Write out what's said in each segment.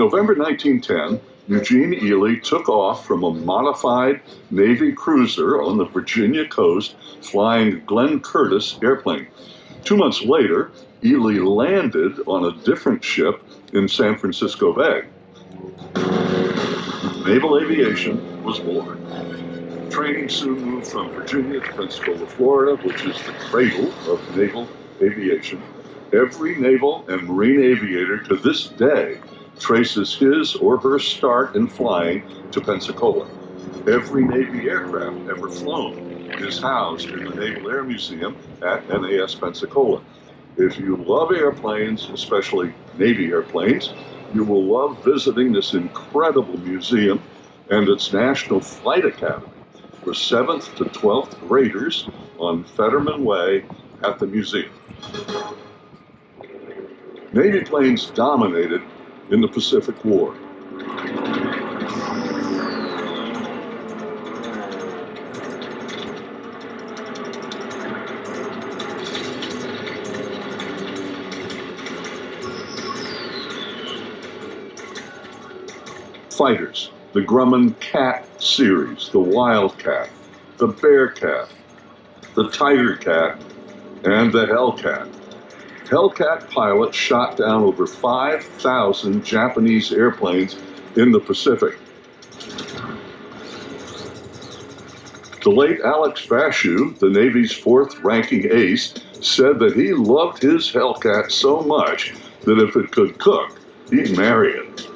November 1910, Eugene Ely took off from a modified Navy cruiser on the Virginia coast flying Glenn Curtiss airplane. 2 months later, Ely landed on a different ship in San Francisco Bay. Naval aviation was born. Training soon moved from Virginia to Pensacola, Florida, which is the cradle of naval aviation. Every naval and marine aviator to this day traces his or her start in flying to Pensacola. Every Navy aircraft ever flown is housed in the Naval Air Museum at NAS Pensacola. If you love airplanes, especially Navy airplanes, you will love visiting this incredible museum and its National Flight Academy for 7th to 12th graders on Fetterman Way at the museum. Navy planes dominated in the Pacific War. Fighters, the Grumman Cat series, the Wildcat, the Bearcat, the Tigercat, and the Hellcat. Hellcat pilots shot down over 5,000 Japanese airplanes in the Pacific. The late Alex Vashew, the Navy's 4th ranking ace, said that he loved his Hellcat so much that if it could cook, he'd marry it.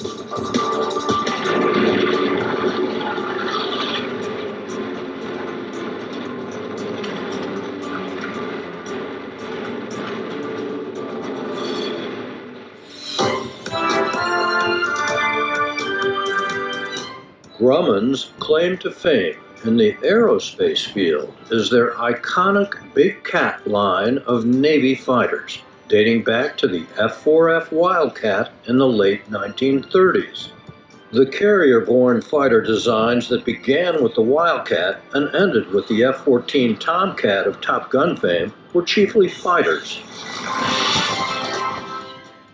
Grumman's claim to fame in the aerospace field is their iconic Big Cat line of Navy fighters, dating back to the F-4F Wildcat in the late 1930s. The carrier-borne fighter designs that began with the Wildcat and ended with the F-14 Tomcat of Top Gun fame were chiefly fighters.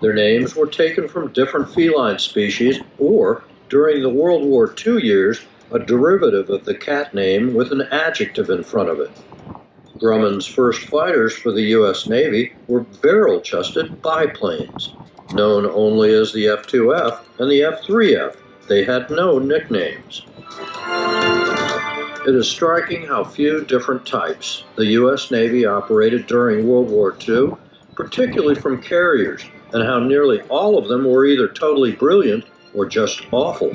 Their names were taken from different feline species or, during the World War II years, a derivative of the cat name with an adjective in front of it. Grumman's first fighters for the U.S. Navy were barrel-chested biplanes, known only as the F-2F and the F-3F. They had no nicknames. It is striking how few different types the U.S. Navy operated during World War II, particularly from carriers, and how nearly all of them were either totally brilliant or just awful.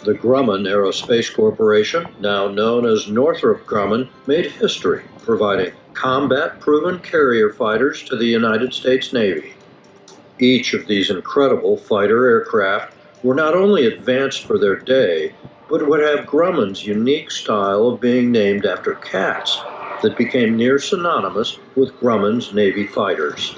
The Grumman Aerospace Corporation, now known as Northrop Grumman, made history, providing combat-proven carrier fighters to the United States Navy. Each of these incredible fighter aircraft were not only advanced for their day, but would have Grumman's unique style of being named after cats that became near synonymous with Grumman's Navy fighters.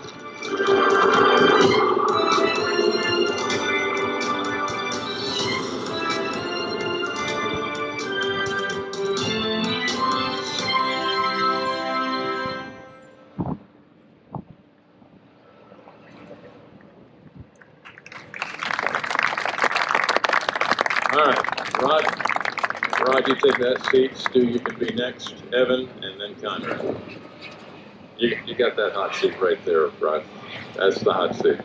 All right, Rod, you take that seat. Stu, you can be next. Evan, and then Conrad. You got that hot seat right there, Rod. That's the hot seat.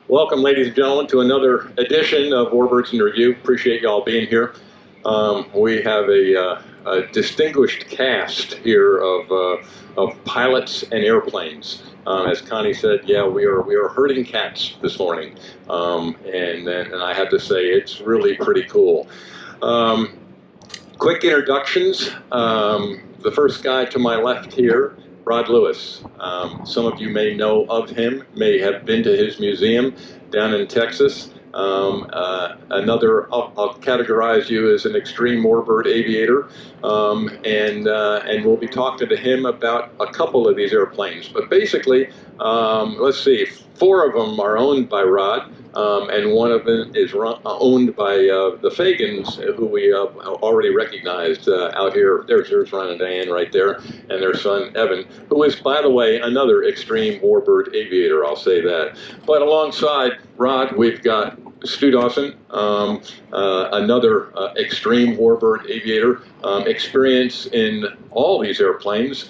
Welcome, ladies and gentlemen, to another edition of Warbirds in Review. Appreciate y'all being here. We have a distinguished cast here of pilots and airplanes. As Connie said, yeah, we are herding cats this morning, and I have to say it's really pretty cool. Quick introductions. The first guy to my left here, Rod Lewis. Some of you may know of him, may have been to his museum down in Texas. Another, I'll categorize you as an extreme warbird aviator, and we'll be talking to him about a couple of these airplanes. But basically, let's see, 4 of them are owned by Rod. and one of them is owned by the Fagans, who we already recognized out here. There's Ron and Diane right there, and their son Evan, who is, by the way, another extreme warbird aviator, I'll say that. But alongside Rod, we've got Stu Dawson, another extreme warbird aviator, experience in all these airplanes,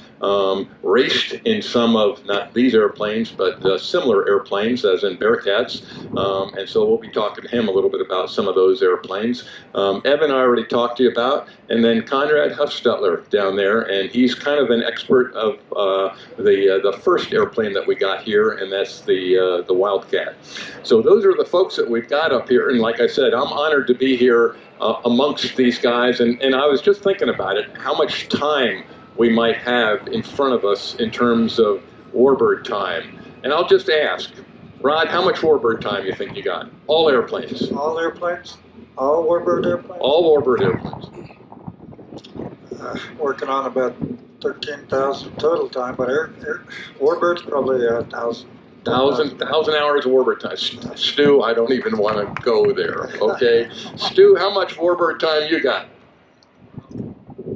raced in some of, not these airplanes, but similar airplanes, as in Bearcats, and so we'll be talking to him a little bit about some of those airplanes. Evan I already talked to you about, and then Conrad Huffstetler down there, and he's kind of an expert of the first airplane that we got here, and that's the Wildcat. So those are the folks that we've got up here, and like I said, I'm honored to be here amongst these guys, and I was just thinking about it, how much time we might have in front of us in terms of warbird time. And I'll just ask, Rod, how much warbird time you think you got? All airplanes. All airplanes? All warbird airplanes? All warbird airplanes. Working on about 13,000 total time, but warbirds probably 1,000. 1,000 hours of warbird time. Stu, I don't even want to go there, okay? Stu, how much warbird time you got?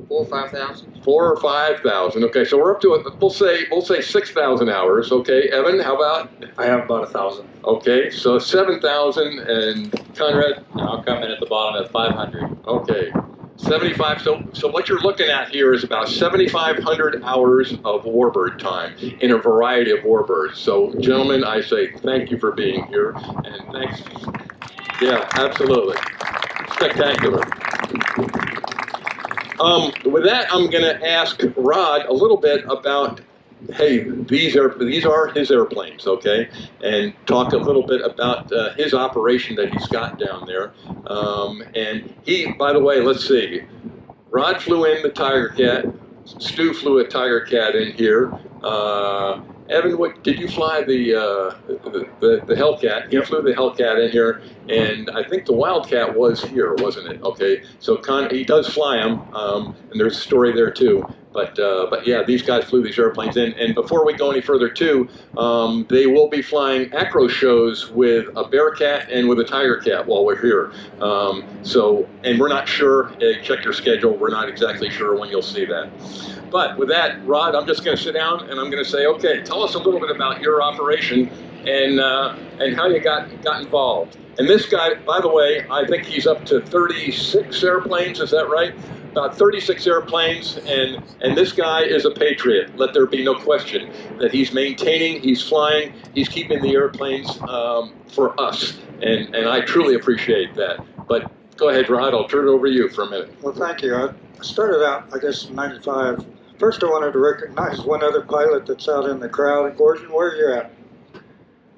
4,000 or 5,000. 4,000 or 5,000. Okay, so we're up to we'll say 6,000 hours. Okay, Evan, how about? I have about 1,000. Okay, so 7,000, and Conrad. I'll come in at the bottom at 500. Okay, 75. So what you're looking at here is about 7,500 hours of warbird time in a variety of warbirds. So, gentlemen, I say thank you for being here, and thanks. Yeah, absolutely, spectacular. With that, I'm going to ask Rod a little bit about, hey, these are his airplanes, okay? And talk a little bit about his operation that he's got down there. And he, by the way, let's see, Rod flew in the Tigercat, Stu flew a Tigercat in here. Evan, did you fly the Hellcat? You flew the Hellcat in here, and I think the Wildcat was here, wasn't it? Okay, so he does fly them, and there's a story there too. But yeah, these guys flew these airplanes in. And before we go any further too, they will be flying acro shows with a Bearcat and with a Tigercat while we're here. And we're not sure, check your schedule, we're not exactly sure when you'll see that. But with that, Rod, I'm just going to sit down and I'm going to say, okay, tell us a little bit about your operation and how you got involved. And this guy, by the way, I think he's up to 36 airplanes, is that right? About 36 airplanes, and this guy is a patriot. Let there be no question that he's maintaining, he's flying, he's keeping the airplanes for us, and I truly appreciate that. But go ahead, Rod, I'll turn it over to you for a minute. Well, thank you. I started out, I guess, in '95. First, I wanted to recognize one other pilot that's out in the crowd. Gordon, where are you at?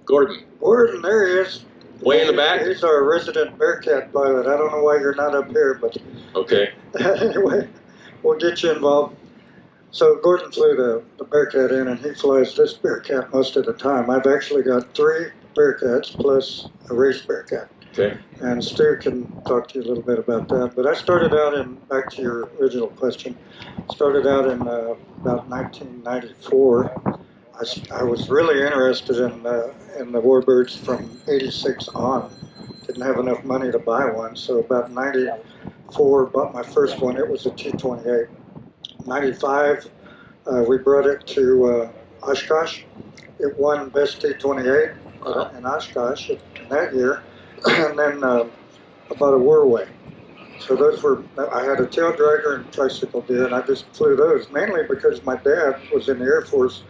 Gordon. Gordon, there he is. Way in the back? He's our resident Bearcat pilot. I don't know why you're not up here, but okay. Anyway, we'll get you involved. So Gordon flew the Bearcat in, and he flies this Bearcat most of the time. I've actually got 3 Bearcats plus a race Bearcat. Okay. And Stu can talk to you a little bit about that. But I started out back to your original question, started out in about 1994. I was really interested in the Warbirds from '86 on. Didn't have enough money to buy one, so about '94 bought my first one. It was a T-28. '95 we brought it to Oshkosh. It won Best T-28 in Oshkosh in that year, and then I bought a Whirlwind. So those were, I had a tail dragger and tricycle deer, and I just flew those, mainly because my dad was in the Air Force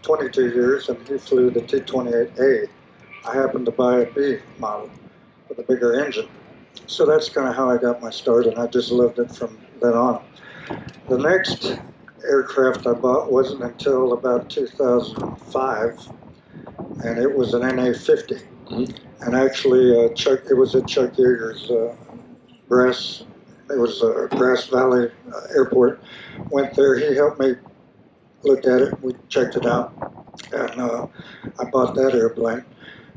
22 years, and he flew the T-28A. I happened to buy a B model with a bigger engine. So that's kind of how I got my start, and I just loved it from then on. The next aircraft I bought wasn't until about 2005, and it was an NA-50. Mm-hmm. And actually, it was at Chuck Yeager's Grass Valley Airport. Went there, he helped me look at it, we checked it out, and I bought that airplane.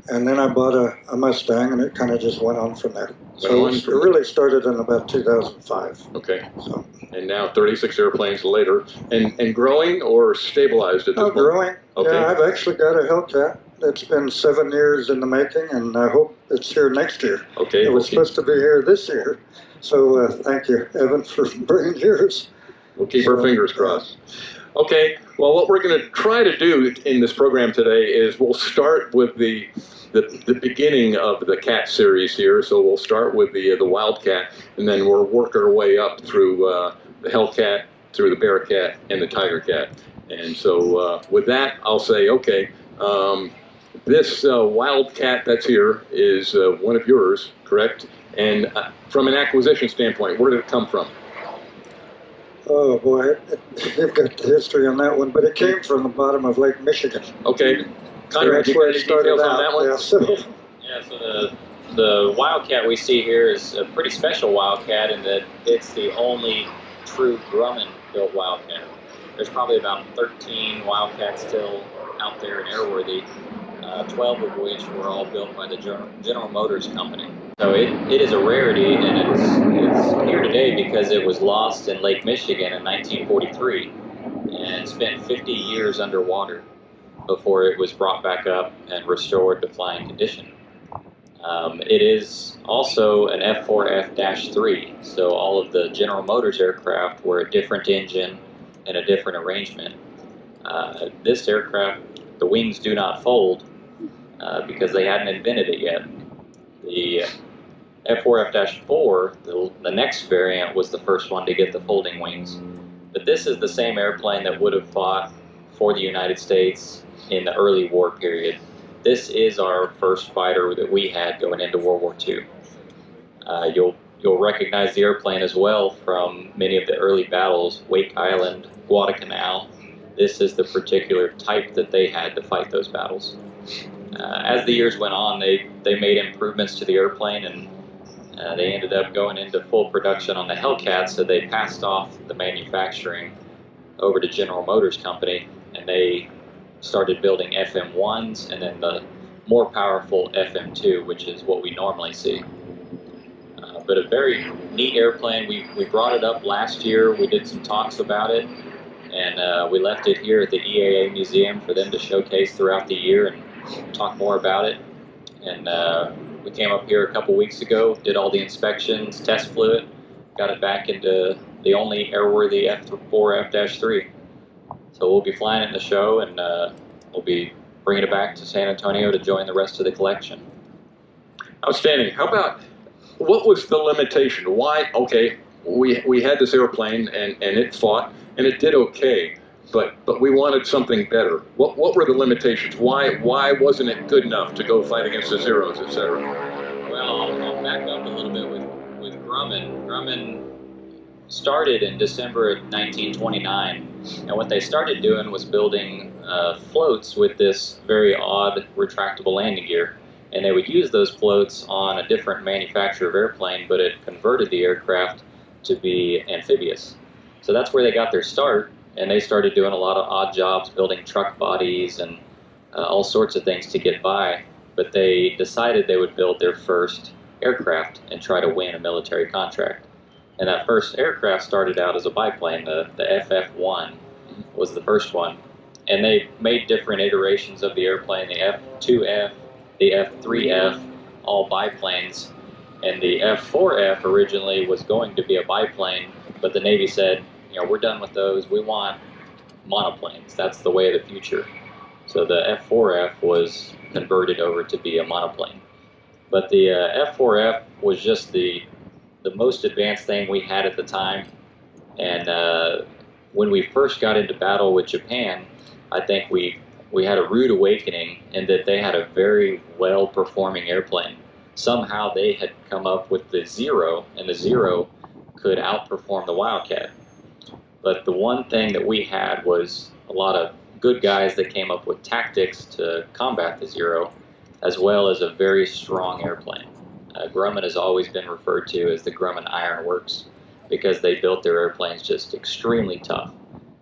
And then I bought a Mustang, and it kind of just went on from there. So it really started in about 2005. Okay. So. And now 36 airplanes later, and growing or stabilized at this point? Growing. Okay. Yeah, I've actually got a Hellcat it's been 7 years in the making, and I hope it's here next year. Okay. It was supposed to be here this year. So thank you, Evan, for bringing yours. We'll keep our fingers crossed. Okay, well, what we're going to try to do in this program today is we'll start with the beginning of the cat series here. So we'll start with the Wildcat, and then we'll work our way up through the Hellcat, through the Bearcat, and the Tigercat. And so with that, I'll say, okay, this Wildcat that's here is one of yours, correct? And from an acquisition standpoint, where did it come from? Oh boy, you've got the history on that one, but it came from the bottom of Lake Michigan. Okay, Conrad, you got any details on that one? Yeah, so the Wildcat we see here is a pretty special Wildcat in that it's the only true Grumman-built Wildcat. There's probably about 13 Wildcats still out there and airworthy, 12 of which were all built by the General Motors company. So it is a rarity, and it's here today because it was lost in Lake Michigan in 1943 and spent 50 years underwater before it was brought back up and restored to flying condition. It is also an F4F-3, so all of the General Motors aircraft were a different engine and a different arrangement. This aircraft, the wings do not fold because they hadn't invented it yet. The F4F-4, the next variant, was the first one to get the folding wings. But this is the same airplane that would have fought for the United States in the early war period. This is our first fighter that we had going into World War II. You'll recognize the airplane as well from many of the early battles, Wake Island, Guadalcanal. This is the particular type that they had to fight those battles. As the years went on, they made improvements to the airplane, and they ended up going into full production on the Hellcat, so they passed off the manufacturing over to General Motors Company, and they started building FM1s and then the more powerful FM2, which is what we normally see. But a very neat airplane. We brought it up last year. We did some talks about it, and we left it here at the EAA Museum for them to showcase throughout the year and talk more about it. And we came up here a couple weeks ago, did all the inspections, test flew it, got it back into the only airworthy F4F-3. So we'll be flying it in the show, and we'll be bringing it back to San Antonio to join the rest of the collection. Outstanding. How about, what was the limitation? Why, okay, we had this airplane and it fought and it did okay, but we wanted something better. What were the limitations? Why wasn't it good enough to go fight against the Zeros, etc.? Well, I'll back up a little bit with Grumman. Grumman started in December of 1929, and what they started doing was building floats with this very odd retractable landing gear. And they would use those floats on a different manufacturer of airplane, but it converted the aircraft to be amphibious. So that's where they got their start, and they started doing a lot of odd jobs, building truck bodies and all sorts of things to get by. But they decided they would build their first aircraft and try to win a military contract. And that first aircraft started out as a biplane. The FF-1 was the first one. And they made different iterations of the airplane, the F-2F, the F-3F, all biplanes. And the F-4F originally was going to be a biplane, but the Navy said, you know, we're done with those. We want monoplanes. That's the way of the future. So the F-4F was converted over to be a monoplane. But the F-4F was just the most advanced thing we had at the time. And when we first got into battle with Japan, I think we had a rude awakening in that they had a very well-performing airplane. Somehow they had come up with the Zero, and the Zero could outperform the Wildcat. But the one thing that we had was a lot of good guys that came up with tactics to combat the Zero, as well as a very strong airplane. Grumman has always been referred to as the Grumman Iron Works because they built their airplanes just extremely tough.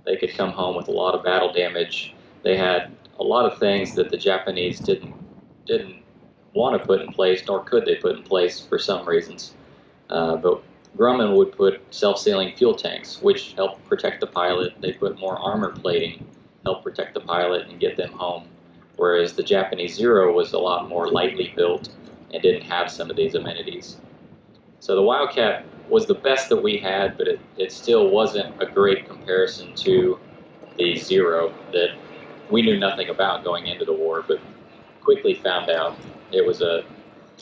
They could come home with a lot of battle damage. They had a lot of things that the Japanese didn't want to put in place, nor could they put in place for some reasons. But Grumman would put self-sealing fuel tanks, which helped protect the pilot. They put more armor plating, help protect the pilot and get them home. whereas the Japanese Zero was a lot more lightly built and didn't have some of these amenities. So the Wildcat was the best that we had, but it still wasn't a great comparison to the Zero that we knew nothing about going into the war, but quickly found out it was a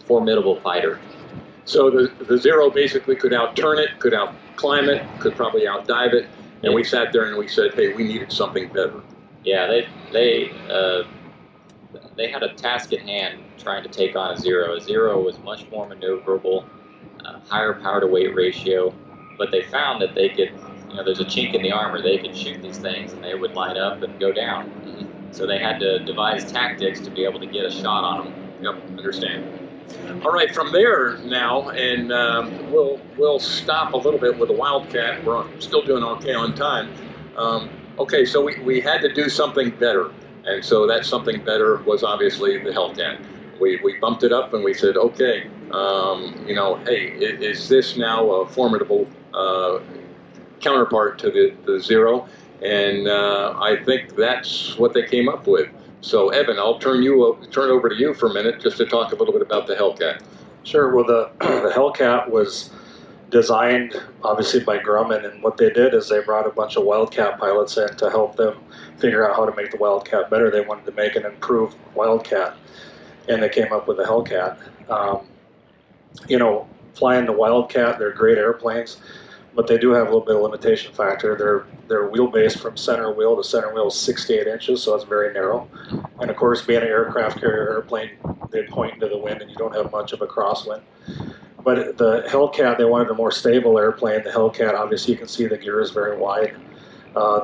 formidable fighter. So the Zero basically could outturn it, could outclimb it, could probably outdive it, and we sat there and we said, hey, we needed something better. Yeah, they had a task at hand trying to take on a Zero. A Zero was much more maneuverable, higher power to weight ratio, but they found that they could, there's a chink in the armor, they could shoot these things and they would light up and go down. So they had to devise tactics to be able to get a shot on them. Yep, understand. All right, from there now, and we'll stop a little bit with the Wildcat. We're still doing okay on time. Okay, so we had to do something better, and so that something better was obviously the Hellcat. We bumped it up and we said, okay, hey, is this now a formidable counterpart to the Zero? And I think that's what they came up with. So, Evan, I'll turn over to you for a minute just to talk a little bit about the Hellcat. Sure. Well, the Hellcat was designed, obviously, by Grumman, and what they did is they brought a bunch of Wildcat pilots in to help them figure out how to make the Wildcat better. They wanted to make an improved Wildcat, and they came up with the Hellcat. Flying the Wildcat, they're great airplanes, but they do have a little bit of limitation factor. Their wheelbase from center wheel to center wheel is 68 inches, so it's very narrow. And of course, being an aircraft carrier airplane, they point into the wind and you don't have much of a crosswind. But the Hellcat, they wanted a more stable airplane. The Hellcat, obviously you can see the gear is very wide.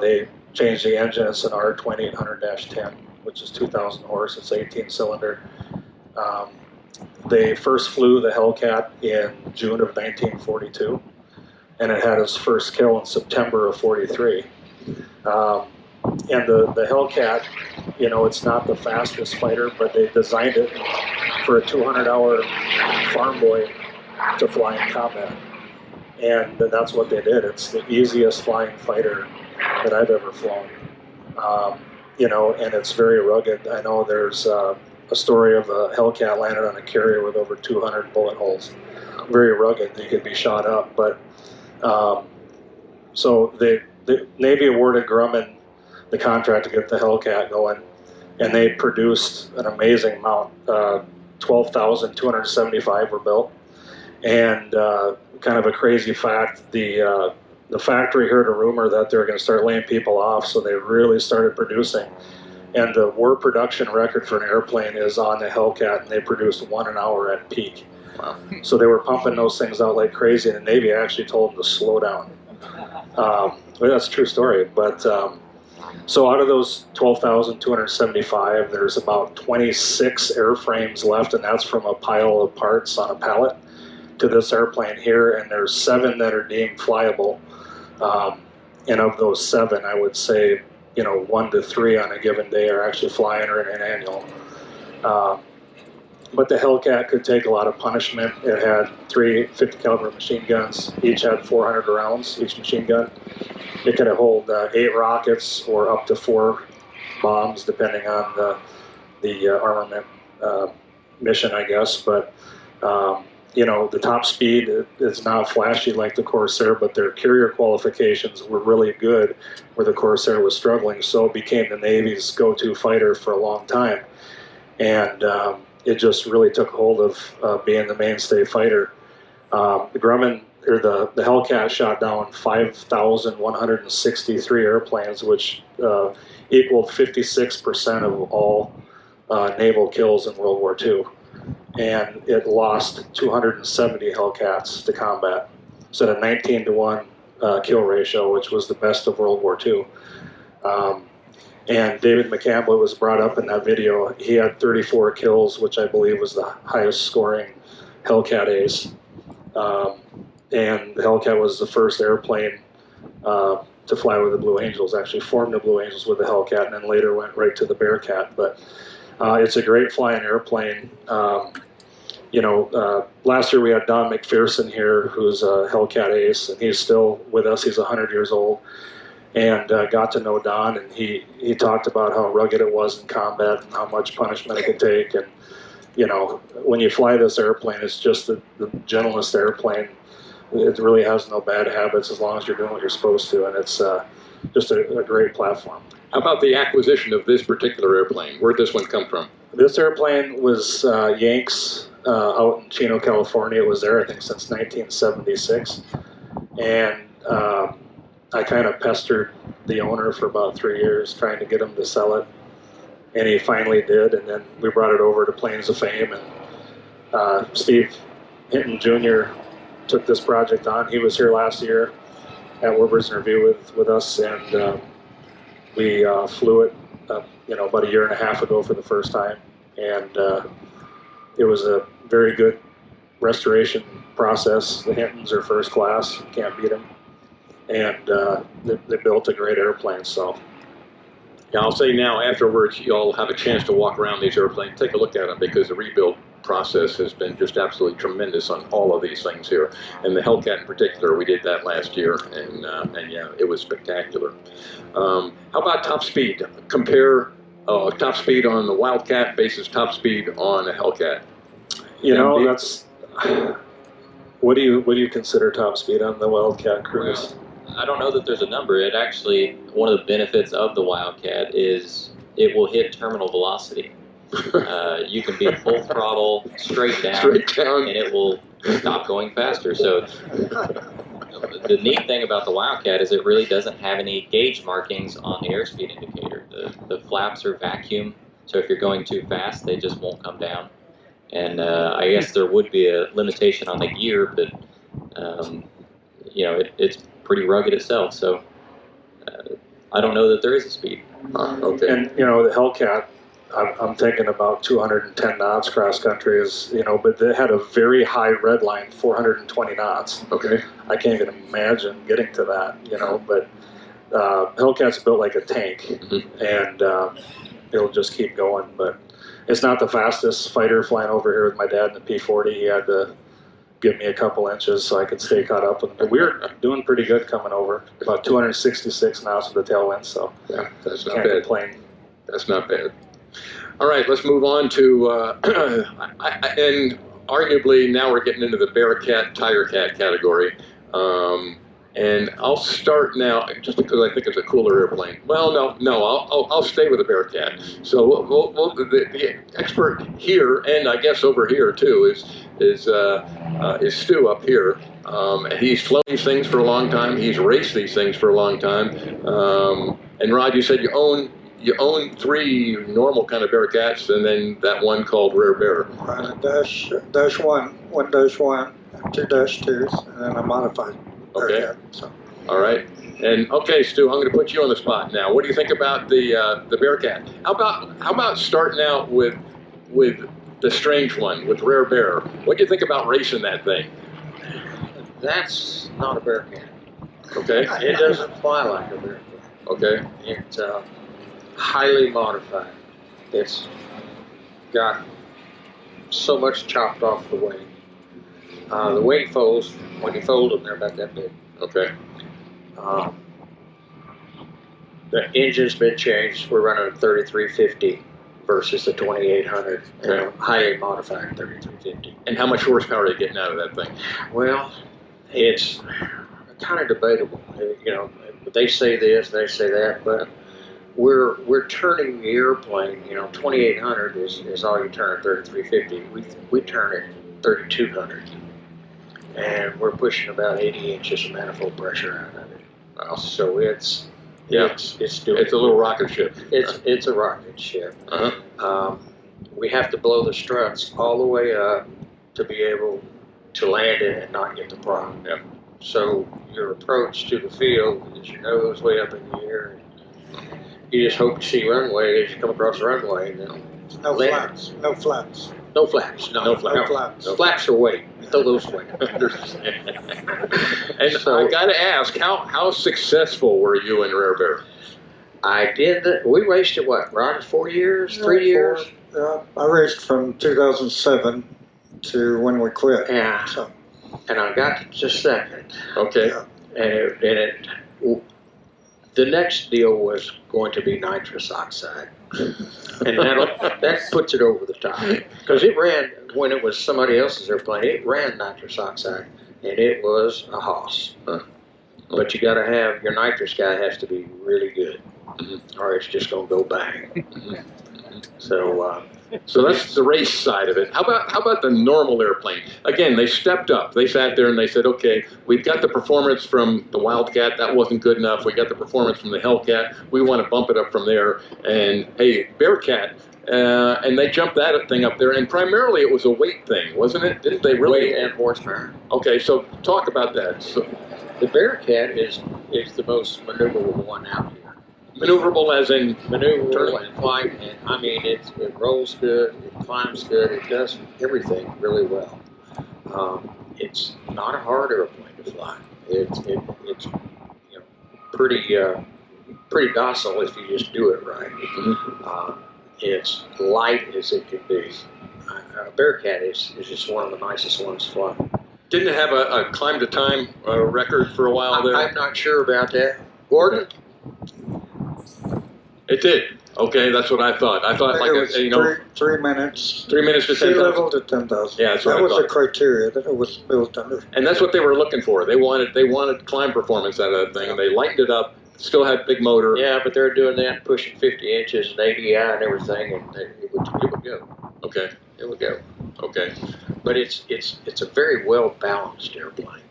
They changed the engine. It's an R2800-10, which is 2,000 horse. It's 18 cylinder. They first flew the Hellcat in June of 1942. And it had its first kill in September of '43. And the Hellcat, it's not the fastest fighter, but they designed it for a 200-hour farm boy to fly in combat. And that's what they did. It's the easiest flying fighter that I've ever flown. And it's very rugged. I know there's a story of a Hellcat landed on a carrier with over 200 bullet holes. Very rugged. They could be shot up, but so the Navy awarded Grumman the contract to get the Hellcat going, and they produced an amazing amount. 12,275 were built, and kind of a crazy fact, the factory heard a rumor that they were going to start laying people off, so they really started producing. And the war production record for an airplane is on the Hellcat, and they produced 1 an hour at peak. Wow. So they were pumping those things out like crazy, and the Navy actually told them to slow down. Well, that's a true story. But so out of those 12,275, there's about 26 airframes left, and that's from a pile of parts on a pallet to this airplane here. And there's 7 that are deemed flyable. And of those 7, I would say, 1 to 3 on a given day are actually flying or in an annual. But the Hellcat could take a lot of punishment. It had 3 50 caliber machine guns. Each had 400 rounds, each machine gun. It could hold 8 rockets or up to 4 bombs, depending on the armament mission, I guess. But the top speed is not flashy like the Corsair, but their carrier qualifications were really good, where the Corsair was struggling. So it became the Navy's go-to fighter for a long time. And it just really took hold of being the mainstay fighter. The Grumman, or the Hellcat, shot down 5,163 airplanes, which equaled 56% of all naval kills in World War II. And it lost 270 Hellcats to combat. So at a 19-to-1 kill ratio, which was the best of World War II. And David McCampbell was brought up in that video. He had 34 kills, which I believe was the highest scoring Hellcat ace. And the Hellcat was the first airplane to fly with the Blue Angels, actually formed the Blue Angels with the Hellcat, and then later went right to the Bearcat. But it's a great flying airplane. Last year we had Don McPherson here, who's a Hellcat ace, and he's still with us. He's 100 years old. and got to know Don, and he talked about how rugged it was in combat and how much punishment it could take. And you know, when you fly this airplane, it's just the gentlest airplane. It really has no bad habits as long as you're doing what you're supposed to, and it's just a great platform. How about the acquisition of this particular airplane? Where'd this one come from? This airplane was Yanks out in Chino, California. It was there, I think, since 1976. And I kind of pestered the owner for about 3 years trying to get him to sell it. And he finally did. And then we brought it over to Planes of Fame. And Steve Hinton Jr. took this project on. He was here last year at Warbirds Interview with us. And we flew it about a year and a half ago for the first time. And it was a very good restoration process. The Hintons are first class, can't beat them. And they built a great airplane, so. Yeah, I'll say now, afterwards, you'll have a chance to walk around these airplanes, take a look at them, because the rebuild process has been just absolutely tremendous on all of these things here. And the Hellcat in particular, we did that last year, and yeah, it was spectacular. How about top speed? Compare top speed on the Wildcat versus top speed on a Hellcat. You know, that's what do you consider top speed on the Wildcat cruise? Well, I don't know that there's a number. It actually, one of the benefits of the Wildcat is it will hit terminal velocity. You can be full throttle, straight down, and it will stop going faster. So the neat thing about the Wildcat is it really doesn't have any gauge markings on the airspeed indicator. The flaps are vacuum, so if you're going too fast, they just won't come down. And I guess there would be a limitation on the gear, but it's pretty rugged itself. So I don't know that there is a speed. Okay. And the Hellcat, I'm thinking about 210 knots cross country but they had a very high red line, 420 knots. Okay. I can't even imagine getting to that, but Hellcat's built like a tank, Mm-hmm. and it'll just keep going. But it's not the fastest fighter flying over here with my dad in the P-40. He had to give me a couple inches so I could stay caught up with him. But we were doing pretty good coming over, about 266 knots with the tailwind, so yeah, that's not can't bad. complain. That's not bad. All right, let's move on to, and arguably now we're getting into the Bearcat, Tigercat category. And I'll start now, just because I think it's a cooler airplane. Well, no, I'll stay with the Bearcat. So the expert here, and I guess over here too, is Stu up here. He's flown these things for a long time. He's raced these things for a long time. And Rod, you said you own 3 normal kind of Bearcats, and then that one called Rare Bear. Dash 1, 1-1, 2-2s, and then a modified Bearcat. So. All right. And okay, Stu, I'm going to put you on the spot now. What do you think about the Bearcat? How about starting out with the strange one, with Rare Bear? What do you think about racing that thing? That's not a Bearcat. Okay. It doesn't fly like a Bearcat. Okay. It's highly modified. It's got so much chopped off the wing. The wing folds, when you fold them, they're about that big. Okay. The engine's been changed. We're running a 3350 versus the 2800, and a highly modified 3350. And how much horsepower are you getting out of that thing? Well, it's kind of debatable. They say this, they say that, but we're turning the airplane. 2800 is all you turn at 3350. We turn it 3200. And we're pushing about 80 inches of manifold pressure out of it. Wow. So it's doing. It's a little rocket ship. It's a rocket ship. Uh-huh. We have to blow the struts all the way up to be able to land it and not get the prop. Yeah. So your approach to the field is your nose way up in the air. You just hope to see runway as you come across the runway. And then No land. flaps. No flaps. No flaps. No flaps. Flaps are weight. Throw those away. And so, I got to ask, how successful were you in Rare Bear? I did. We raced it, Ron? 4 years? 3 years? I raced from 2007 to when we quit. Yeah. The next deal was going to be nitrous oxide. And that puts it over the top. Because it ran, when it was somebody else's airplane, it ran nitrous oxide. And it was a hoss. But you got to have, your nitrous guy has to be really good. Or it's just going to go bang. So that's the race side of it. How about the normal airplane? Again, they stepped up. They sat there and they said, okay, we've got the performance from the Wildcat. That wasn't good enough. We got the performance from the Hellcat. We want to bump it up from there. And hey, Bearcat. And they jumped that thing up there. And primarily it was a weight thing, wasn't it? Didn't they really? Weight and horsepower. Okay, so talk about that. So, the Bearcat is the most maneuverable one out here. maneuverable as in Maneuverable and flight, and I mean it rolls good, it climbs good, it does everything really well. It's not a hard airplane to fly. It's pretty docile if you just do it right. It's light as it can be. Bearcat is just one of the nicest ones to fly. Didn't it have a climb to time record for a while there? I'm not sure about that. Gordon? It did. Okay, that's what I thought. I thought, like, it was 3 minutes. 3 minutes to Sea 10,000. level to 10,000. Yeah, that's what that I was thought. the criteria that it was built under. And that's what they were looking for. They wanted climb performance out of that thing, and they lightened it up. Still had big motor. Yeah, but they're doing that, pushing 50 inches and ADI and everything, and it would go. Okay. It would go. Okay. But it's a very well balanced airplane.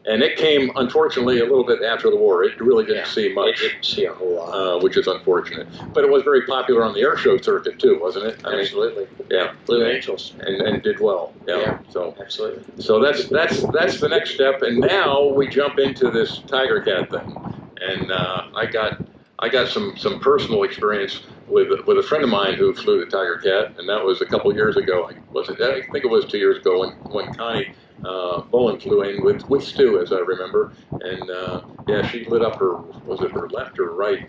And it came, unfortunately, a little bit after the war. It really didn't see much. It didn't see a whole lot. Which is unfortunate. But it was very popular on the air show circuit, too, wasn't it? Absolutely. Yeah. Blue Angels. And did well. Yeah. So absolutely. So that's the next step. And now we jump into this Tigercat thing. And I got some personal experience with a friend of mine who flew the Tigercat, and that was a couple years ago. I think it was 2 years ago when Connie Bowen flew in with Stu, as I remember, and yeah, she lit up her left or right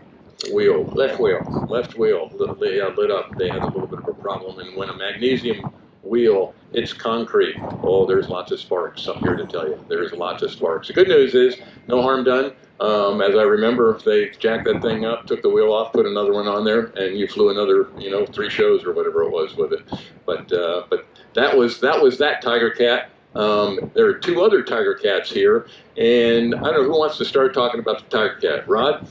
wheel? Left wheel. Left wheel. Lit up. They had a little bit of a problem, and when a magnesium wheel hits concrete, oh, there's lots of sparks. I'm here to tell you, there's lots of sparks. The good news is no harm done. As I remember, they jacked that thing up, took the wheel off, put another one on there, and you flew another, 3 shows or whatever it was with it. But that was that Tigercat. There are 2 other Tigercats here, and I don't know who wants to start talking about the Tigercat. Rod?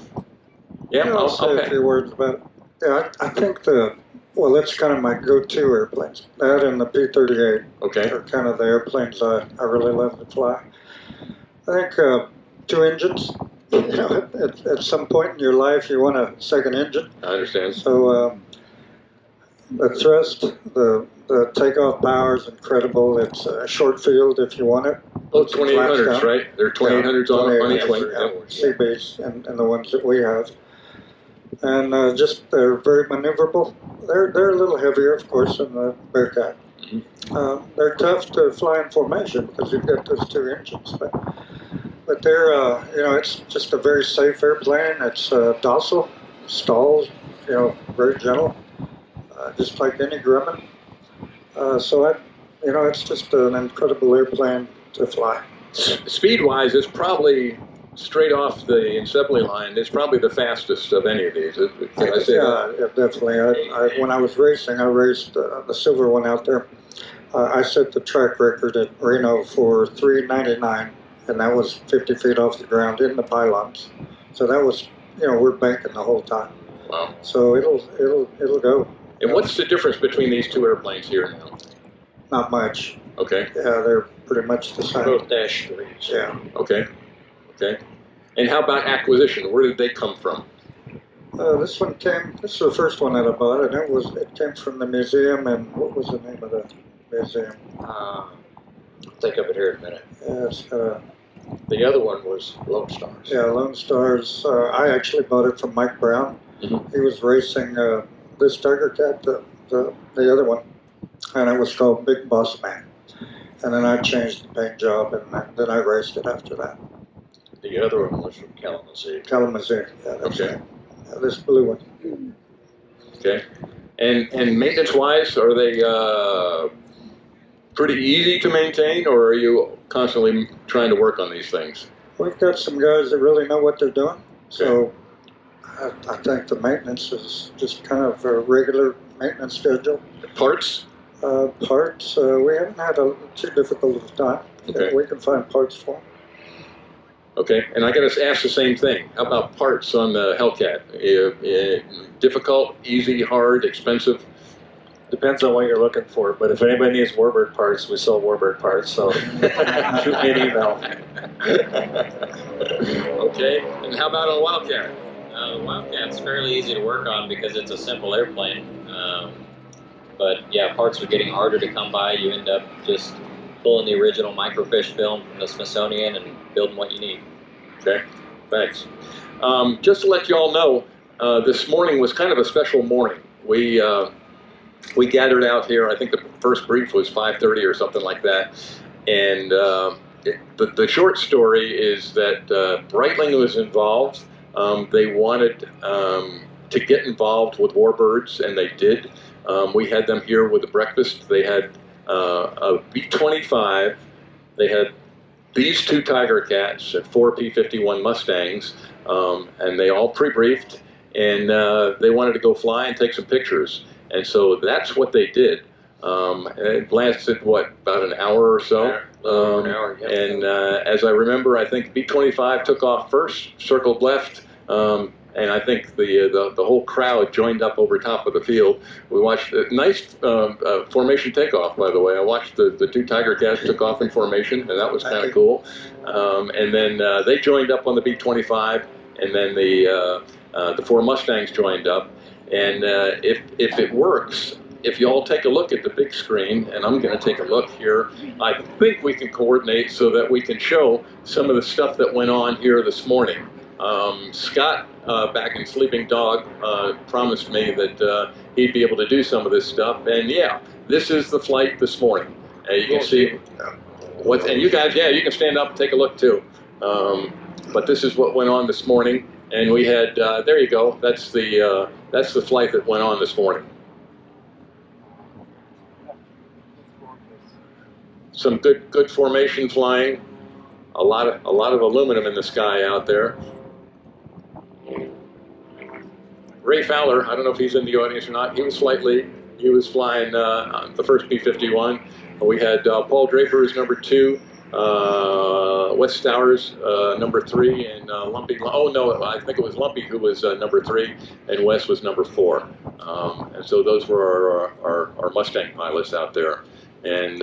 Yeah, I'll say a few words about it. Yeah, I think that's kind of my go-to airplanes. That and the P-38 are kind of the airplanes I really love to fly. I think 2 engines. At some point in your life, you want a second engine. I understand. So the thrust, the takeoff power is incredible. It's a short field if you want it. Both 2800s, right? They're 2800s on each wing. Sea-base and the ones that we have. And they're very maneuverable. They're a little heavier, of course, than the Bearcat. They're tough to fly in formation because you've got those 2 engines. But they're, it's just a very safe airplane. It's docile, stalls, very gentle, just like any Grumman. It's just an incredible airplane to fly. Speed-wise, it's probably straight off the assembly line. It's probably the fastest of any of these. Can I say that? Yeah, definitely. When I was racing, I raced the silver one out there. I set the track record at Reno for 3:99. And that was 50 feet off the ground in the pylons. So that was, we're banking the whole time. Wow. So it'll go. And what's the difference between these 2 airplanes here now? Not much. Okay. Yeah, they're pretty much the same. Both Dash 3s. Yeah. Okay. And how about acquisition? Where did they come from? This is the first one that I bought, and it came from the museum, and what was the name of the museum? I'll think of it here in a minute. Yeah, the other one was Lone Stars. Yeah, Lone Stars. I actually bought it from Mike Brown. He was racing this Tigercat, the other one, and it was called Big Boss Man. And then I changed the paint job, and then I raced it after that. The other one was from Kalamazoo. Kalamazoo, yeah, that's right. This blue one. Okay. And maintenance-wise, are they pretty easy to maintain, or are you constantly trying to work on these things? We've got some guys that really know what they're doing. So I think the maintenance is just kind of a regular maintenance schedule. Parts? Parts, we haven't had too difficult of a time. Okay. We can find parts for them. Okay, and I got to ask the same thing. How about parts on the Hellcat? Difficult, easy, hard, expensive? Depends on what you're looking for, but if anybody needs Warbird parts, we sell Warbird parts, so shoot me an email. Okay, and how about on a Wildcat? The Wildcat's fairly easy to work on because it's a simple airplane. But yeah, parts are getting harder to come by. You end up just pulling the original microfiche film from the Smithsonian and building what you need. Okay, thanks. Just to let you all know, this morning was kind of a special morning. We gathered out here. I think the first brief was 5:30 or something like that. And the short story is that Breitling was involved. They wanted to get involved with Warbirds, and they did. We had them here with the breakfast. They had a B-25. They had these 2 Tigercats and 4 P-51 Mustangs, and they all pre-briefed, and they wanted to go fly and take some pictures. And so that's what they did. It lasted, what, about an hour or so? An hour, yeah. And as I remember, I think B-25 took off first, circled left, and I think the whole crowd joined up over top of the field. We watched a nice formation takeoff, by the way. I watched the 2 Tigercats took off in formation, and that was kind of cool. And then they joined up on the B-25, and then the 4 Mustangs joined up. And if it works, if you all take a look at the big screen, and I'm going to take a look here, I think we can coordinate so that we can show some of the stuff that went on here this morning. Scott, back in Sleeping Dog, promised me that he'd be able to do some of this stuff. And yeah, this is the flight this morning. You can see what, and you guys, yeah, you can stand up and take a look too. But this is what went on this morning. And we had, there you go, that's the flight that went on this morning. Some good formation flying. A lot of aluminum in the sky out there. Ray Fowler, I don't know if he's in the audience or not. He was flight lead. He was flying the first P-51. We had Paul Draper as number 2. Wes Stowers, number 3, and Lumpy. Oh no, I think it was Lumpy who was number 3, and Wes was number 4. And so those were our Mustang pilots out there. And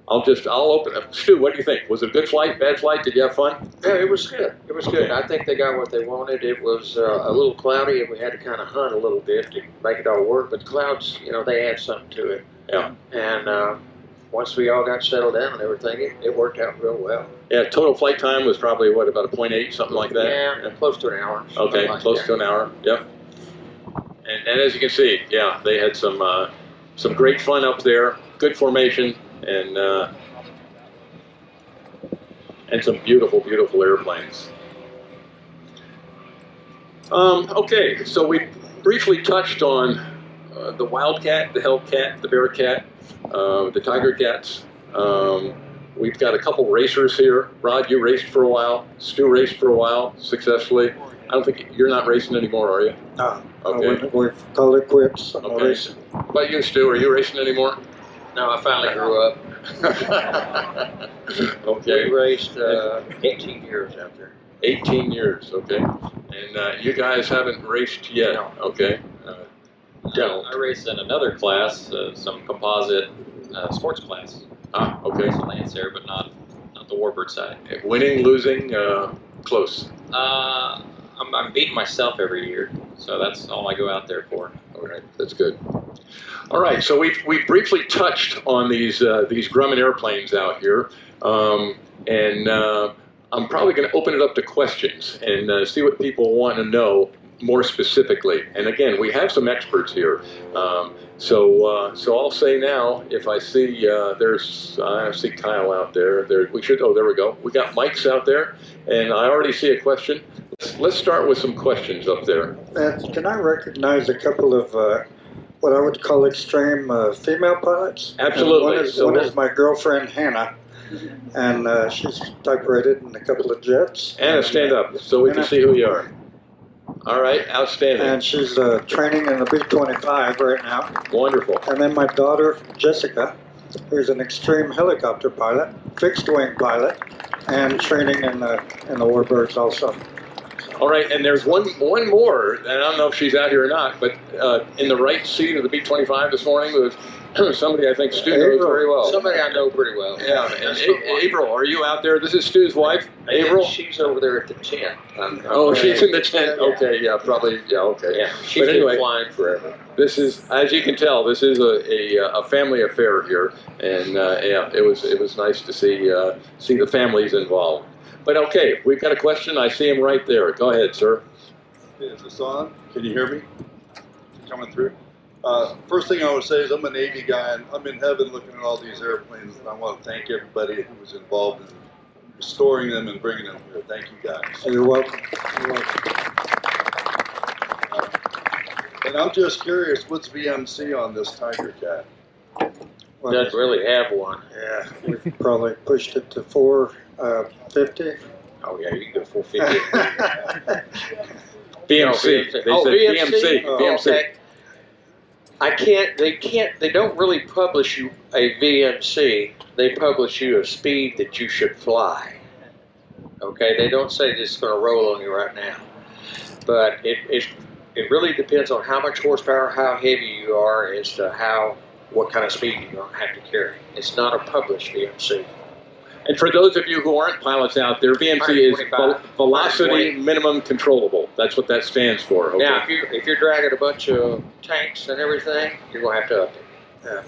I'll open up. Stu, what do you think? Was it a good flight? Bad flight? Did you have fun? Yeah, it was good. It was good. I think they got what they wanted. It was a little cloudy, and we had to kind of hunt a little bit to make it all work. But the clouds, they add something to it. Yeah. And once we all got settled down and everything, it worked out real well. Yeah, total flight time was probably, what, about a 0.8, something like that? Yeah, close to an hour. Okay, like close that. to an hour, yep. And as you can see, yeah, they had some great fun up there, good formation, and some beautiful, beautiful airplanes. Okay, so we briefly touched on the Wildcat, the Hellcat, the Bearcat, the Tigercats. We've got a couple racers here. Rod, you raced for a while. Stu raced for a while successfully. I don't think you're not racing anymore, are you? No. Okay. We've called it quits. I'm Okay. racing. What about you, Stu? Are you racing anymore? No, I finally grew up. Okay. We raced 18 years out there. 18 years, okay. And you guys haven't raced yet, No. okay? I raced in another class, some composite sports class. Ah, okay. Raced Lancer, but not the Warbird side. Winning, losing, close. I'm beating myself every year, so that's all I go out there for. All right, that's good. All right, so we briefly touched on these Grumman airplanes out here, and I'm probably going to open it up to questions and see what people want to know more specifically. And again, we have some experts here, so I'll say now, if I see I see Kyle out there. There we go. We got mics out there, and I already see a question. Let's start with some questions up there. Can I recognize a couple of what I would call extreme female pilots? Absolutely. One is my girlfriend Hannah. and she's type rated in a couple of jets. Anna, stand up so we can see who you are. All right, outstanding. And she's training in the B-25 right now. Wonderful. And then my daughter, Jessica, who's an extreme helicopter pilot, fixed-wing pilot, and training in the Warbirds also. All right, and there's one more, and I don't know if she's out here or not, but in the right seat of the B-25 this morning was somebody I think Stu knows very well. Somebody I know pretty well. Yeah, and April, are you out there? This is Stu's wife, April? She's over there at the tent. Oh, she's in the tent. Okay, yeah, probably. Yeah, okay. Yeah, she's been flying forever. This is, as you can tell, this is a family affair here, and yeah, it was nice to see the families involved. But okay, we've got a question. I see him right there. Go ahead, sir. Is this on? Can you hear me? Coming through? First thing I want to say is I'm a Navy guy, and I'm in heaven looking at all these airplanes, and I want to thank everybody who was involved in restoring them and bringing them here. Thank you, guys. You're welcome. You're welcome. And I'm just curious, what's VMC on this Tigercat? Well, Doesn't really have one. yeah, we've probably pushed it to 450. Oh yeah, you can go 450. BMC. They Oh, said VMC. BMC. Oh, okay. They don't really publish you a VMC. They publish you a speed that you should fly. Okay, they don't say this is going to roll on you right now. But it really depends on how much horsepower, how heavy you are, as to what kind of speed you're going to have to carry. It's not a published VMC. And for those of you who aren't pilots out there, VMC is Velocity Minimum Controllable. That's what that stands for. Okay? Now, if you're dragging a bunch of tanks and everything, you're going to have to up it. Yeah,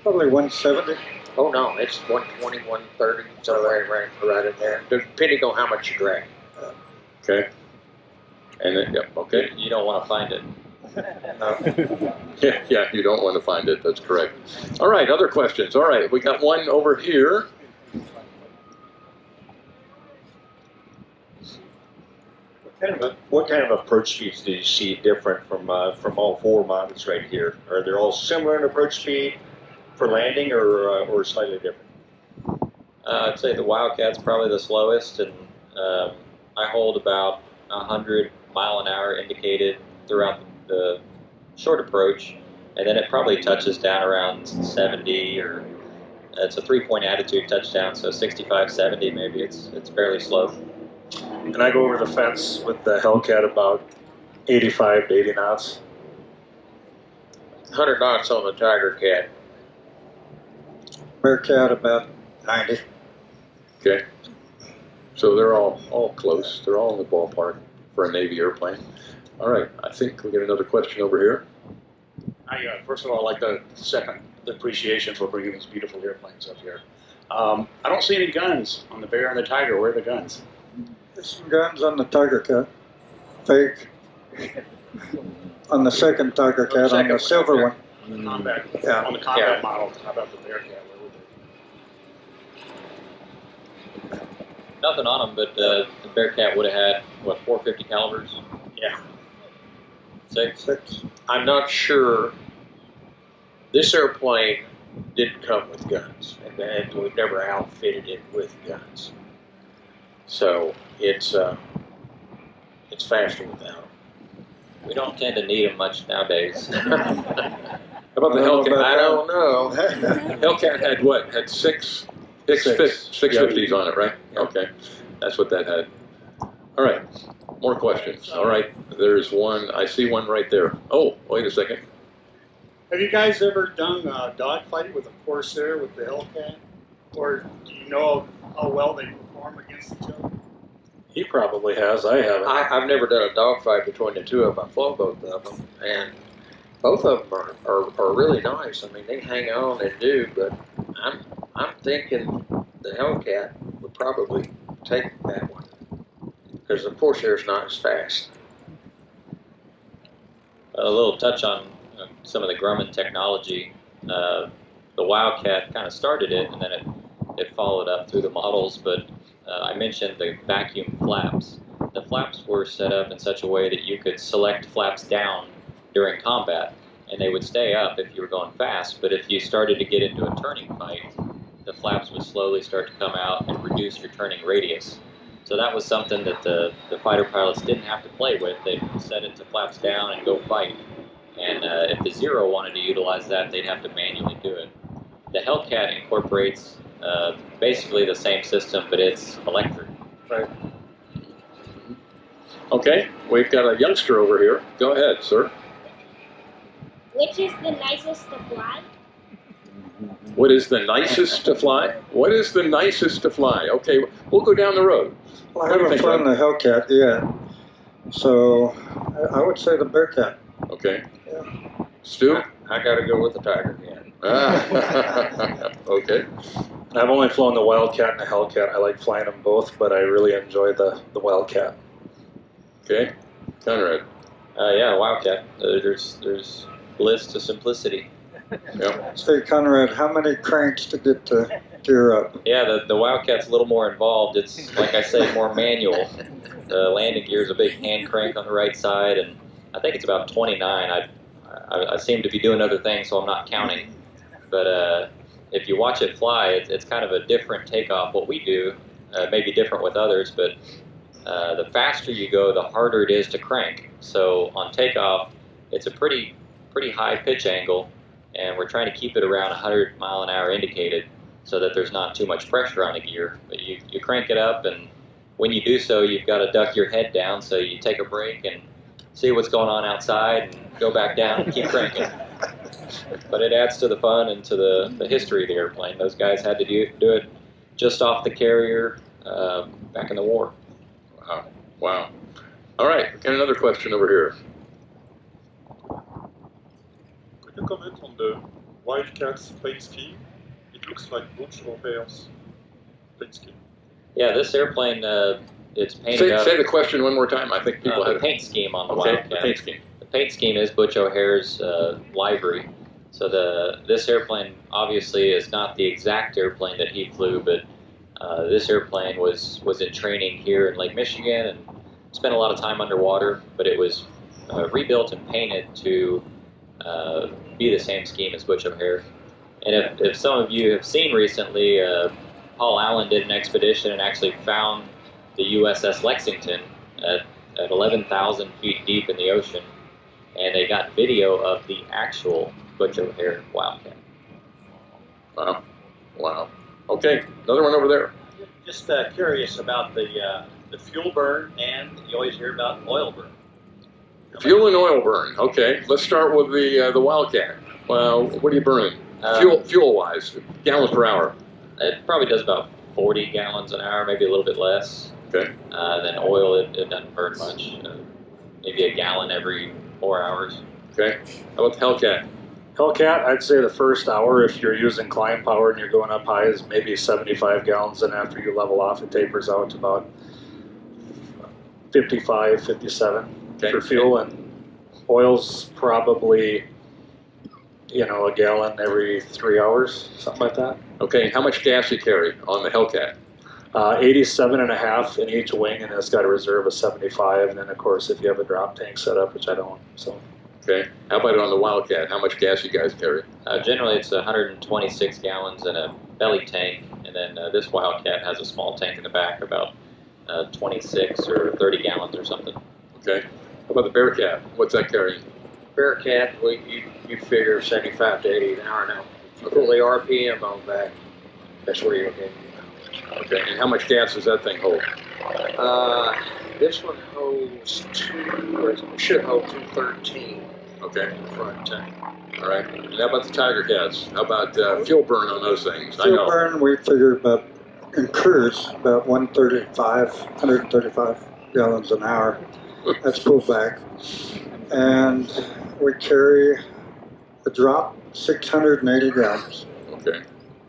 probably 170. Oh no, it's 120, 130, somewhere right in there, depending on how much you drag. Okay. And then, yep, okay. You don't want to find it. Yeah, you don't want to find it. That's correct. All right, other questions. All right, we got one over here. What kind of approach speeds do you see different from all four models right here? Are they all similar in approach speed for landing, or slightly different? I'd say the Wildcat's probably the slowest, and I hold about 100 mile an hour indicated throughout the short approach, and then it probably touches down around 70, or it's a 3-point attitude touchdown, so 65, 70 maybe. It's fairly slow. And I go over the fence with the Hellcat about 85 to 80 knots. 100 knots on the Tigercat. Bearcat about 90. Okay. So they're all close. They're all in the ballpark for a Navy airplane. All right. I think we get another question over here. First of all, I'd like to second the appreciation for bringing these beautiful airplanes up here. I don't see any guns on the Bear and the Tiger. Where are the guns? There's some guns on the Tigercat. Fake. On the second Tigercat, on the silver one. The combat. Yeah. On the combat model. How about the Bearcat? Where were they? Nothing on them, but the Bearcat would have had, what, 450 calibers? Yeah. Six. I'm not sure. This airplane didn't come with guns, and we've never outfitted it with guns. So it's faster without them. We don't tend to need them much nowadays. How about the Hellcat? I don't know. Hellcat had what? Had six 650s on it, right? Okay. That's what that had. All right. More questions. All right. There's one. I see one right there. Oh, wait a second. Have you guys ever done dogfighting with a Corsair with the Hellcat? Or do you know how well they perform against each other? He probably has. I haven't. I've never done a dogfight between the two of them. I flew both of them, and both of them are really nice. I mean, they hang on and do, but I'm thinking the Hellcat would probably take that one because the Corsair's not as fast. A little touch on some of the Grumman technology. The Wildcat kind of started it, and then it followed up through the models, but I mentioned the vacuum flaps. The flaps were set up in such a way that you could select flaps down during combat, and they would stay up if you were going fast, but if you started to get into a turning fight, the flaps would slowly start to come out and reduce your turning radius. So that was something that the fighter pilots didn't have to play with. They'd set it to flaps down and go fight. And if the Zero wanted to utilize that, they'd have to manually do it. The Hellcat incorporates basically the same system, but it's electric. Right. Okay, we've got a youngster over here. Go ahead, sir. Which is the nicest to fly? What is the nicest to fly? What is the nicest to fly? Okay, we'll go down the road. Well, I haven't flown the Hellcat yet, so I would say the Bearcat. Okay. Yeah. Stu? I got to go with the Tigercat. Okay. I've only flown the Wildcat and the Hellcat. I like flying them both, but I really enjoy the Wildcat. Okay. Conrad? Yeah, Wildcat. There's bliss to simplicity. Yep. Say, Conrad, how many cranks to get the gear up? Yeah, the Wildcat's a little more involved. It's, like I say, more manual. The landing gear is a big hand crank on the right side, and I think it's about 29. I seem to be doing other things, so I'm not counting. But if you watch it fly, it's kind of a different takeoff. What we do may be different with others, but the faster you go, the harder it is to crank. So on takeoff, it's a pretty high pitch angle, and we're trying to keep it around 100 mile an hour indicated so that there's not too much pressure on the gear. But you crank it up, and when you do so, you've got to duck your head down, so you take a break and see what's going on outside and go back down and keep cranking. But it adds to the fun and to the history of the airplane. Those guys had to do it just off the carrier back in the war. Wow. Wow. All right, got another question over here. Could you comment on the Wildcat's paint scheme? It looks like Butch O'Hare's paint scheme. Yeah, this airplane, it's painted out. Say the question one more time. I think people the have paint scheme on the Okay, Wildcat. the paint scheme. The paint scheme is Butch O'Hare's livery. So this airplane obviously is not the exact airplane that he flew, but this airplane was in training here in Lake Michigan and spent a lot of time underwater, but it was rebuilt and painted to be the same scheme as Butch O'Hare. And if some of you have seen recently, Paul Allen did an expedition and actually found the USS Lexington at 11,000 feet deep in the ocean, and they got video of the actual Butch O'Hare Wildcat. Wow. Wow. Okay, another one over there. Just curious about the fuel burn, and you always hear about oil burn. Fuel and oil burn. Okay, let's start with the Wildcat. Well, what are you burning? Fuel-wise, gallons per hour. It probably does about 40 gallons an hour, maybe a little bit less. Okay. Then oil, it doesn't burn much. Maybe a gallon every 4 hours. Okay. How about the Hellcat? Hellcat, I'd say the first hour, if you're using climb power and you're going up high, is maybe 75 gallons, and after you level off, it tapers out to about 55, 57 for fuel, and oil's probably, a gallon every 3 hours, something like that. Okay, how much gas you carry on the Hellcat? 87.5 in each wing, and it's got a reserve of 75, and then of course if you have a drop tank set up, which I don't, so. Okay, how about it on the Wildcat? How much gas you guys carry? Generally it's 126 gallons in a belly tank, and then this Wildcat has a small tank in the back, about 26 or 30 gallons or something. Okay, how about the Bearcat? What's that carrying? Bearcat, well, you figure 75 to 80 an hour now. Pull the RPM on back, that's where you're getting. Okay, and how much gas does that thing hold? This one holds should hold 213. Okay. In the front tank. All right. And how about the Tigercats? How about fuel burn on those things? Fuel burn, we figure about, in cruise, about 135 gallons an hour. That's pulled back. And we carry a drop, 680 gallons. Okay.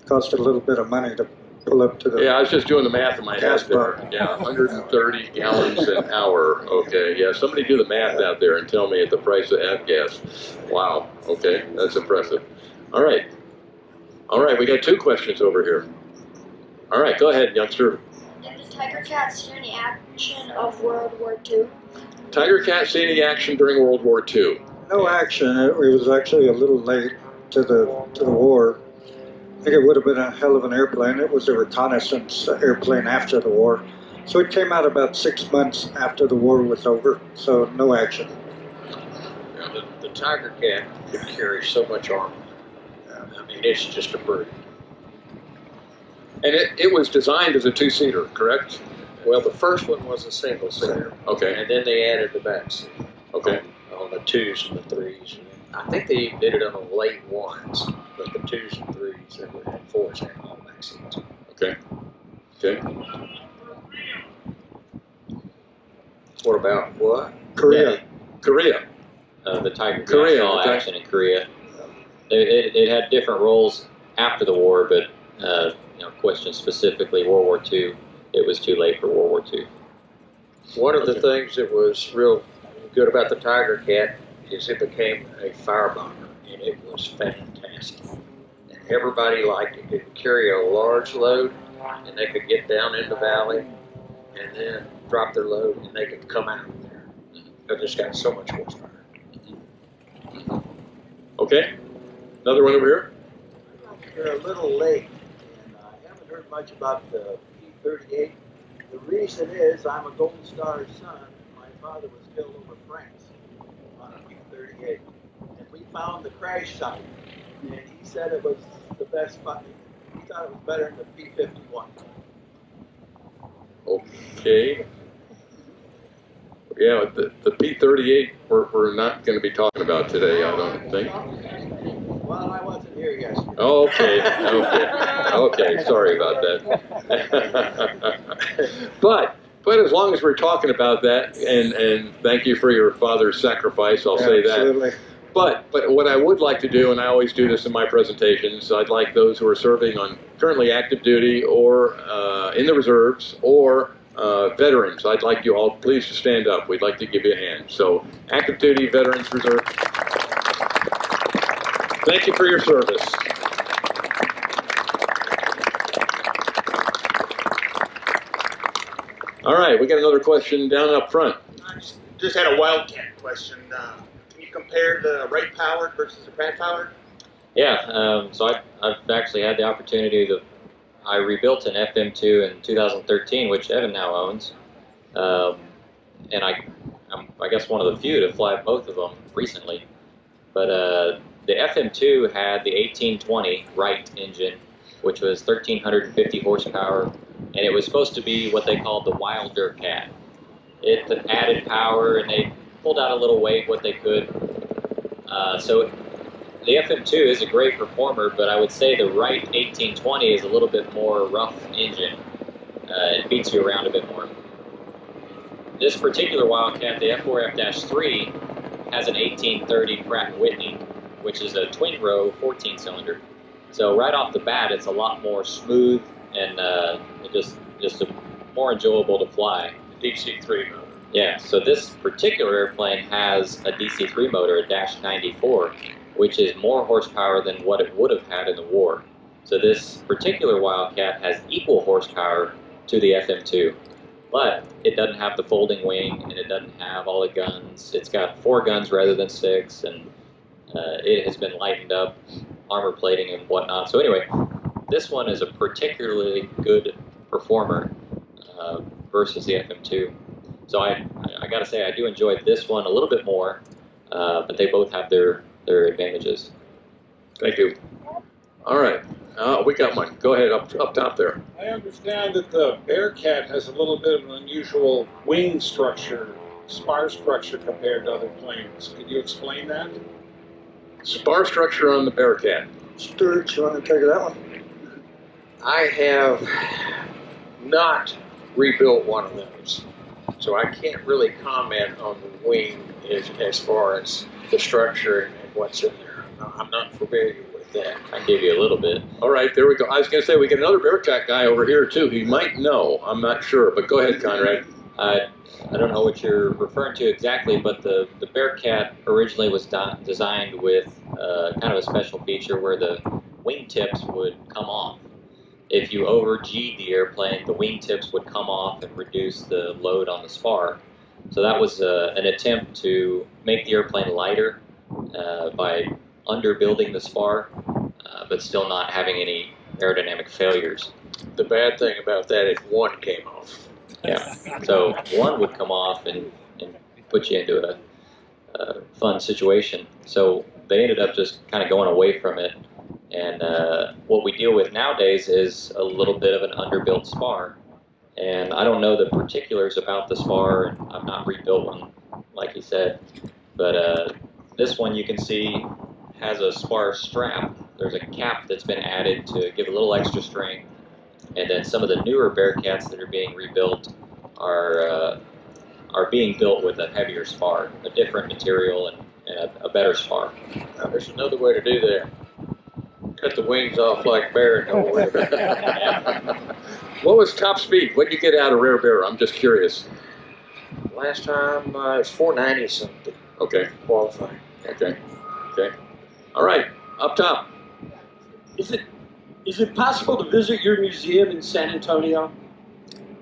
Cost a little bit of money to pull up to the... Yeah, I was just doing the math in my head there. bar. Yeah, 130 gallons an hour. Okay, yeah, somebody do the math out there and tell me at the price of gas. Wow, okay, that's impressive. All right, we got two questions over here. All right, go ahead, youngster. Did the Tigercat see any action of World War II? Tigercat see any action during World War II? No action. It was actually a little late to the war. I think it would have been a hell of an airplane. It was a reconnaissance airplane after the war. So it came out about 6 months after the war was over, so no action. Now, the Tigercat could carry so much armor. I mean, it's just a bird. And it was designed as a two-seater, correct? Well, the first one was a single seater. Okay. And then they added the back seat. Okay. On the 2s and the 3s. I think they did it on the late 1s, but the 2s and 3s and 4s had all back seats. Okay. Okay. What about what? Korea. Yeah. Korea. The Tigercat Korea, saw okay. action in Korea. It had different roles after the war, but question specifically World War II, it was too late for World War II. One of the things that was real good about the Tigercat is it became a fire bomber, and it was fantastic. And everybody liked it. It could carry a large load, and they could get down in the valley, and then drop their load, and they could come out of there. It just got so much horsepower. Okay. Another one over here. You're a little late, and I haven't heard much about the P-38. The reason is I'm a Golden Star son. My father was killed over France on a P-38, and we found the crash site, and he said it was the best. He thought it was better than the P-51. Okay. Yeah, the P-38 we're not going to be talking about today, I don't think. Well, I wasn't here yesterday. Oh, okay. Okay. Sorry about that. But as long as we're talking about that, and thank you for your father's sacrifice, I'll say that. Absolutely. But what I would like to do, and I always do this in my presentations, I'd like those who are serving on currently active duty or in the reserves or veterans, I'd like you all please to stand up. We'd like to give you a hand. So active duty, veterans, reserve. Thank you for your service. All right, we got another question down up front. I just had a Wildcat question. Can you compare the Wright powered versus the Pratt powered? Yeah, so I've actually had the opportunity I rebuilt an FM2 in 2013, which Evan now owns, and I'm I guess one of the few to fly both of them recently. But the FM2 had the 1820 Wright engine, which was 1,350 horsepower, and it was supposed to be what they called the Wilder Cat. It added power, and they pulled out a little weight what they could. So the FM2 is a great performer, but I would say the Wright 1820 is a little bit more rough engine. It beats you around a bit more. This particular Wildcat, the F4F-3, has an 1830 Pratt & Whitney, which is a twin-row 14-cylinder. So right off the bat, it's a lot more smooth and just more enjoyable to fly. DC-3 motor. Yeah, so this particular airplane has a DC-3 motor, a Dash 94, which is more horsepower than what it would have had in the war. So this particular Wildcat has equal horsepower to the FM2, but it doesn't have the folding wing, and it doesn't have all the guns. It's got 4 guns rather than 6, and it has been lightened up, armor plating and whatnot. So anyway, this one is a particularly good performer versus the FM2. So I gotta say, I do enjoy this one a little bit more, but they both have their advantages. Thank you. All right, we got one. Go ahead, up top there. I understand that the Bearcat has a little bit of an unusual wing structure, spar structure compared to other planes. Could you explain that? Spar structure on the Bearcat. Stuart, you want to take that one? I have not rebuilt one of those, so I can't really comment on the wing as far as the structure and what's in there. I'm not familiar with that. I can give you a little bit. All right, there we go. I was going to say, we get another Bearcat guy over here, too. He might know. I'm not sure, but go ahead, Conrad. I don't know what you're referring to exactly, but the Bearcat originally was designed with kind of a special feature where the wingtips would come off. If you over-G'd the airplane, the wingtips would come off and reduce the load on the spar. So that was an attempt to make the airplane lighter by underbuilding the spar. but still not having any aerodynamic failures. The bad thing about that is one came off. Yeah, so one would come off and put you into a fun situation. So they ended up just kind of going away from it. And what we deal with nowadays is a little bit of an underbuilt spar. And I don't know the particulars about the spar, and I've not rebuilt one, like he said. But this one you can see has a spar strap. There's a cap that's been added to give a little extra strength. And then some of the newer Bearcats that are being rebuilt are being built with a heavier spar, a different material and a better spar. Now, there's another way to do that. Cut the wings off like Bear and don't worry about it. What was top speed? What did you get out of Rare Bear? I'm just curious. Last time it was 490 something. Okay. Qualifying. Okay. Okay. All right. Up top. Is it possible to visit your museum in San Antonio?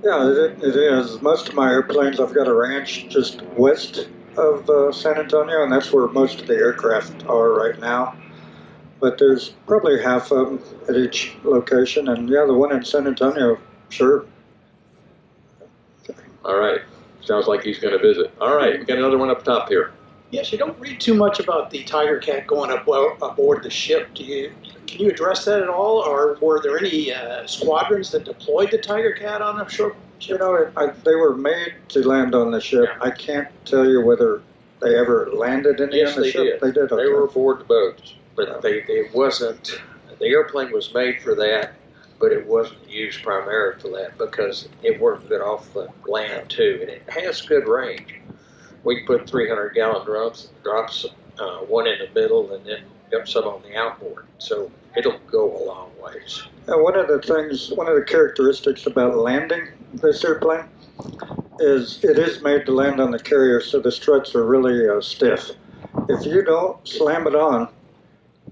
Yeah, it is. Most of my airplanes, I've got a ranch just west of San Antonio, and that's where most of the aircraft are right now. But there's probably half of them at each location, and yeah, the one in San Antonio, sure. All right. Sounds like he's going to visit. All right. We got another one up top here. Yes, you don't read too much about the Tigercat going aboard the ship. Can you address that at all, or were there any squadrons that deployed the Tigercat on a ship? You know, they were made to land on the ship. I can't tell you whether they ever landed any on the ship. They did. Okay. They were aboard the boats, but it wasn't. The airplane was made for that, but it wasn't used primarily for that because it worked good off the land too, and it has good range. We put 300-gallon drops, one in the middle, and then some on the outboard, so it'll go a long ways. One of the characteristics about landing this airplane is it is made to land on the carrier, so the struts are really stiff. If you don't slam it on,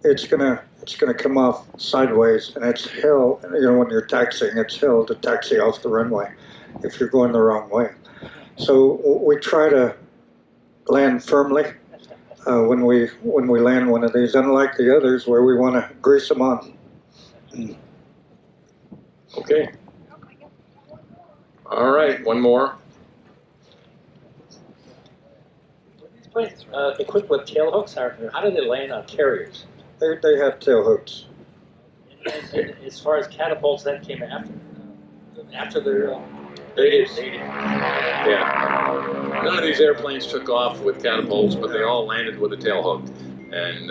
it's gonna come off sideways, and it's hell. You know, when you're taxiing, it's hell to taxi off the runway if you're going the wrong way. So we try to land firmly when we land one of these, unlike the others where we want to grease them on. Okay. All right, one more. These planes equipped with tail hooks, how do they land on carriers? They have tail hooks. And as far as catapults, that came after their. They did. Yeah. None of these airplanes took off with catapults, but they all landed with a tail hook. And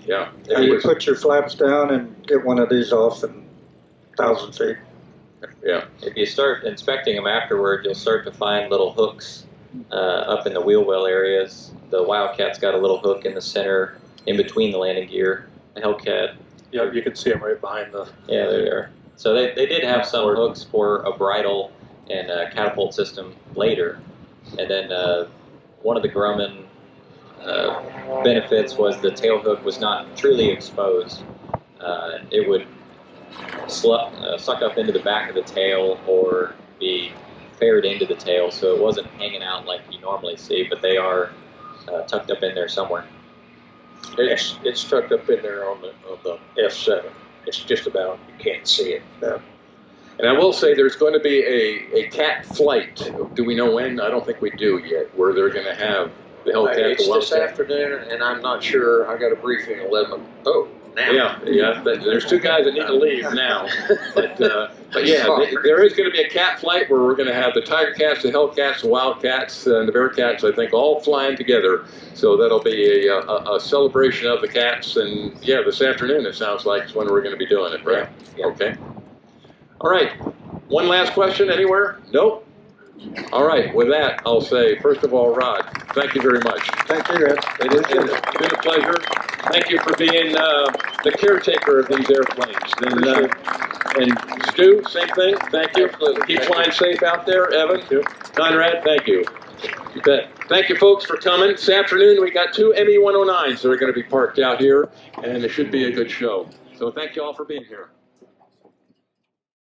yeah. And you put your flaps down and get one of these off in 1,000 feet. Yeah. If you start inspecting them afterward, you'll start to find little hooks up in the wheel well areas. The Wildcat's got a little hook in the center, in between the landing gear. The Hellcat. Yeah, you can see them right behind the. Yeah, they're there. So they did have some hooks for a bridle and a catapult system later. And then one of the Grumman benefits was the tail hook was not truly exposed. It would suck up into the back of the tail or be fared into the tail, so it wasn't hanging out like you normally see, but they are tucked up in there somewhere. It's tucked up in there on the F7. It's just about, you can't see it. And I will say there's going to be a cat flight. Do we know when? I don't think we do yet, where they're going to have the Hellcat. It's this afternoon, and I'm not sure. I got a briefing at 11. Oh, now. Yeah. There's two guys that need to leave now. But yeah, there is going to be a cat flight where we're going to have the Tigercats, the Hellcats, the Wildcats, and the Bearcats, I think, all flying together. So that'll be a celebration of the cats. And yeah, this afternoon, it sounds like, is when we're going to be doing it, right? Yeah. Okay. All right. One last question anywhere? Nope. All right. With that, I'll say, first of all, Rod, thank you very much. Thank you, guys. It's been a pleasure. Thank you for being the caretaker of these airplanes. And Stu, same thing. Thank you. Keep flying safe out there. Evan, Conrad, thank you. You bet. Thank you, folks, for coming. This afternoon, we got two ME-109s that are going to be parked out here, and it should be a good show. So thank you all for being here.